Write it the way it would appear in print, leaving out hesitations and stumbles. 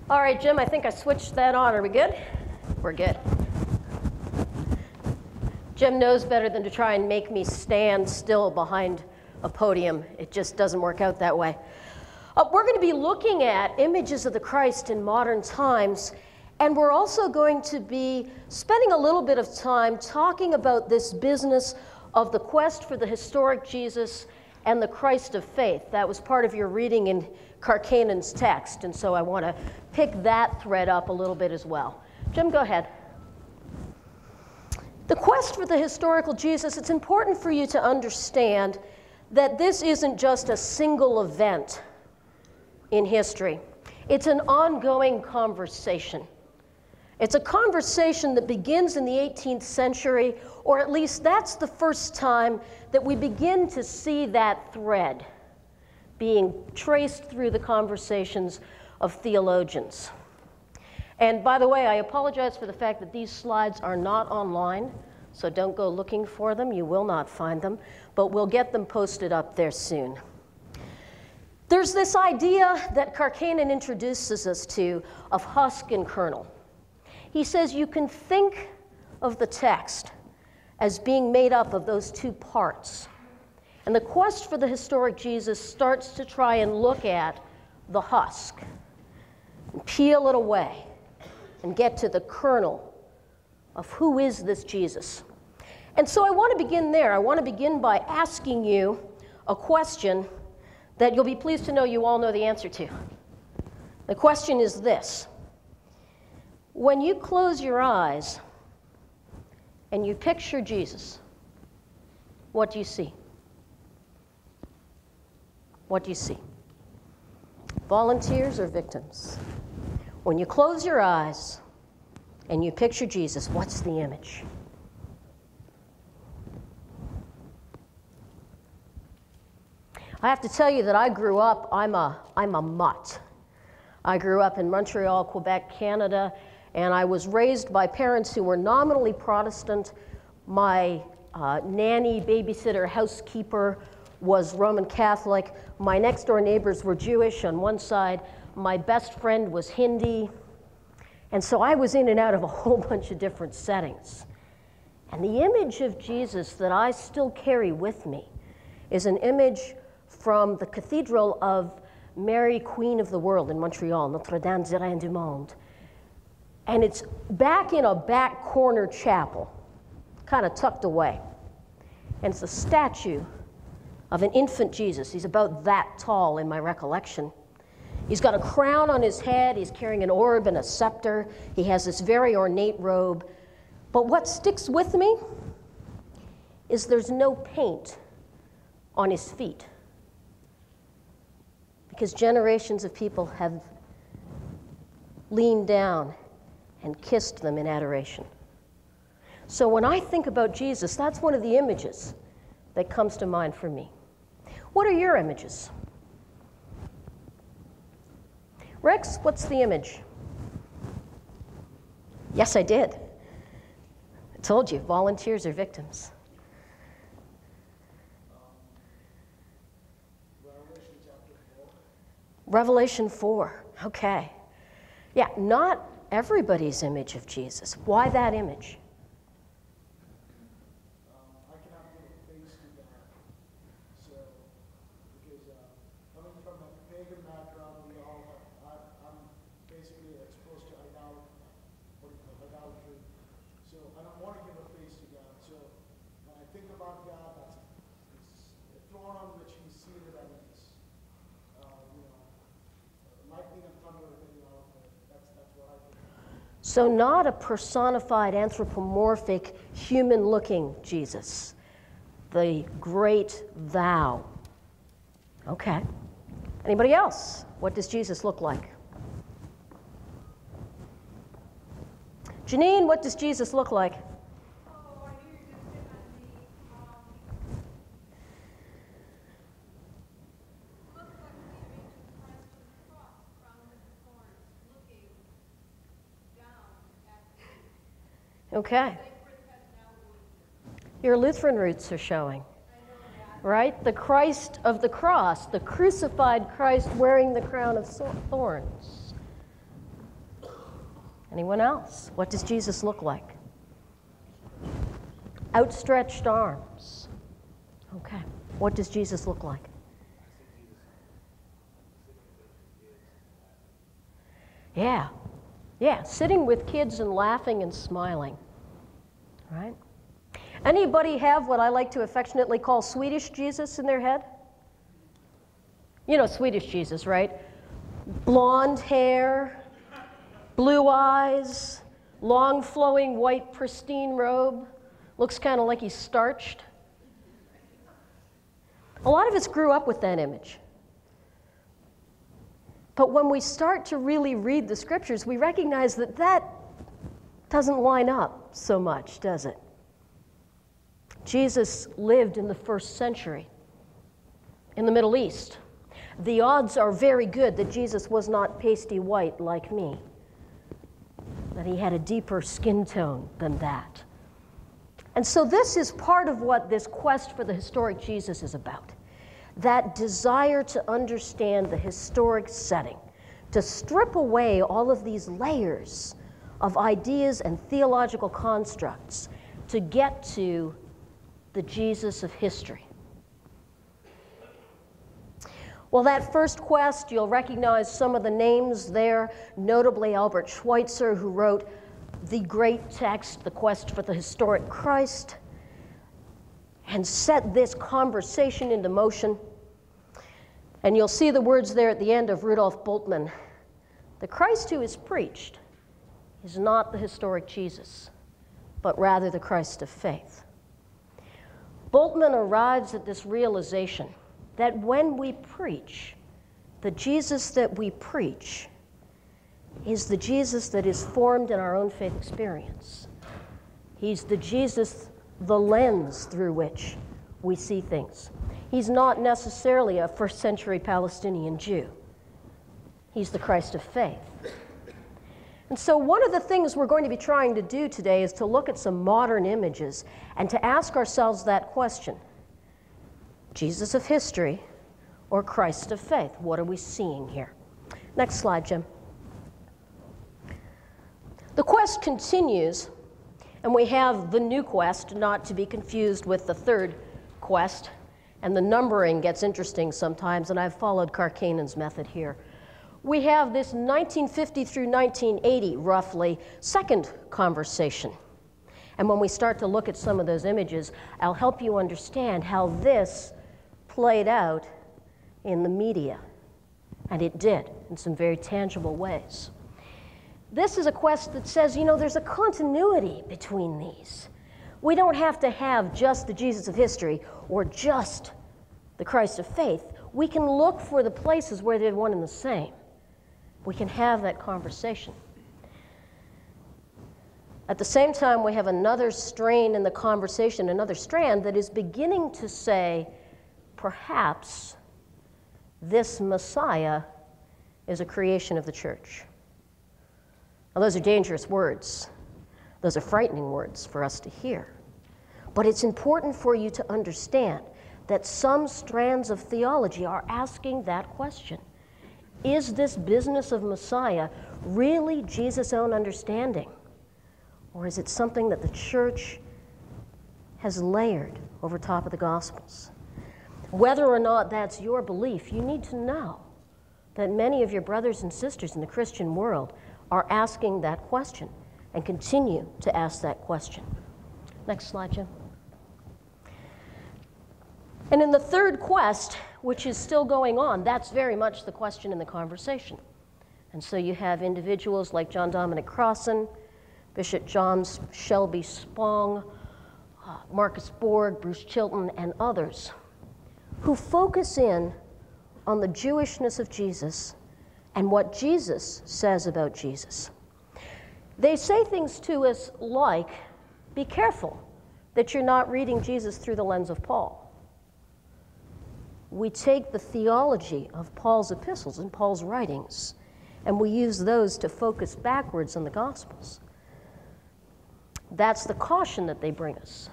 All right, Jim, I think I switched that on. Are we good? We're good. Jim knows better than to try and make me stand still behind a podium. It just doesn't work out that way. We're going to be looking at images of the Christ in modern times, and we're also going to be spending a little bit of time talking about this business of the quest for the historic Jesus and the Christ of faith. That was part of your reading in Karkanen's text, and so I want to pick that thread up a little bit as well. Jim, go ahead. The quest for the historical Jesus, it's important for you to understand that this isn't just a single event in history. It's an ongoing conversation. It's a conversation that begins in the 18th century, or at least that's the first time that we begin to see that thread being traced through the conversations of theologians. And by the way, I apologize for the fact that these slides are not online, so don't go looking for them. You will not find them, but we'll get them posted up there soon. There's this idea that Karkanen introduces us to of husk and kernel. He says you can think of the text as being made up of those two parts. And the quest for the historic Jesus starts to try and look at the husk and peel it away and get to the kernel of who is this Jesus. And so I want to begin there. I want to begin by asking you a question that you'll be pleased to know you all know the answer to. The question is this: when you close your eyes and you picture Jesus, what do you see? What do you see? Volunteers or victims? When you close your eyes and you picture Jesus, what's the image? I have to tell you that I grew up, I'm a mutt. I grew up in Montreal, Quebec, Canada, and I was raised by parents who were nominally Protestant. My nanny, babysitter, housekeeper was Roman Catholic. My next door neighbors were Jewish on one side. My best friend was Hindi. And so I was in and out of a whole bunch of different settings. And the image of Jesus that I still carry with me is an image from the Cathedral of Mary, Queen of the World in Montreal, Notre-Dame du Reine du Monde. And it's back in a back corner chapel, kind of tucked away. And it's a statue of an infant Jesus. He's about that tall in my recollection. He's got a crown on his head. He's carrying an orb and a scepter. He has this very ornate robe. But what sticks with me is there's no paint on his feet, because generations of people have leaned down and kissed them in adoration. So when I think about Jesus, that's one of the images that comes to mind for me. What are your images? Rex, what's the image? Yes, I did. I told you, volunteers or victims. Revelation 4, okay. Yeah, not everybody's image of Jesus. Why that image? I cannot give a face to God. So, because coming from a pagan background, I'm basically exposed to idolatry. So I don't want to give a face to God. So when I think about God, it's a throne on which He's seated at His, lightning and thunder hitting out of it. That's what I think. So not a personified, anthropomorphic, human-looking Jesus. The great thou. Okay. Anybody else? What does Jesus look like? Janine, what does Jesus look like? Oh, I knew you were going to pick on me. Looks like the image of Christ on the cross, crowned with thorns, looking down at me. Okay. Your Lutheran roots are showing. Right? The Christ of the cross, the crucified Christ wearing the crown of thorns. Anyone else? What does Jesus look like? Outstretched arms. Okay. What does Jesus look like? Yeah. Yeah, sitting with kids and laughing and smiling. Right? Anybody have what I like to affectionately call Swedish Jesus in their head? You know Swedish Jesus, right? Blonde hair, blue eyes, long flowing white pristine robe. Looks kind of like he's starched. A lot of us grew up with that image. But when we start to really read the scriptures, we recognize that that doesn't line up so much, does it? Jesus lived in the first century in the Middle East. The odds are very good that Jesus was not pasty white like me, that he had a deeper skin tone than that. And so this is part of what this quest for the historic Jesus is about. That desire to understand the historic setting, to strip away all of these layers of ideas and theological constructs to get to the Jesus of history. Well, that first quest, you'll recognize some of the names there, notably Albert Schweitzer, who wrote the great text, The Quest for the Historic Christ, and set this conversation into motion. And you'll see the words there at the end of Rudolf Bultmann. The Christ who is preached is not the historic Jesus, but rather the Christ of faith. Bultmann arrives at this realization that when we preach, the Jesus that we preach is the Jesus that is formed in our own faith experience. He's the Jesus, the lens through which we see things. He's not necessarily a first century Palestinian Jew. He's the Christ of faith. And so one of the things we're going to be trying to do today is to look at some modern images and to ask ourselves that question. Jesus of history or Christ of faith? What are we seeing here? Next slide, Jim. The quest continues, and we have the new quest, not to be confused with the third quest, and the numbering gets interesting sometimes, and I've followed Karkanen's method here. We have this 1950 through 1980, roughly, second conversation. And when we start to look at some of those images, I'll help you understand how this played out in the media. And it did, in some very tangible ways. This is a quest that says, you know, there's a continuity between these. We don't have to have just the Jesus of history or just the Christ of faith. We can look for the places where they're one and the same. We can have that conversation. At the same time, we have another strain in the conversation, another strand that is beginning to say, perhaps this Messiah is a creation of the church. Now, those are dangerous words. Those are frightening words for us to hear. But it's important for you to understand that some strands of theology are asking that question. Is this business of Messiah really Jesus' own understanding? Or is it something that the church has layered over top of the Gospels? Whether or not that's your belief, you need to know that many of your brothers and sisters in the Christian world are asking that question and continue to ask that question. Next slide, Jim. And in the third quest, which is still going on, that's very much the question in the conversation. And so you have individuals like John Dominic Crossan, Bishop John Shelby Spong, Marcus Borg, Bruce Chilton, and others who focus in on the Jewishness of Jesus and what Jesus says about Jesus. They say things to us like, be careful that you're not reading Jesus through the lens of Paul. We take the theology of Paul's epistles and Paul's writings, and we use those to focus backwards on the Gospels. That's the caution that they bring us.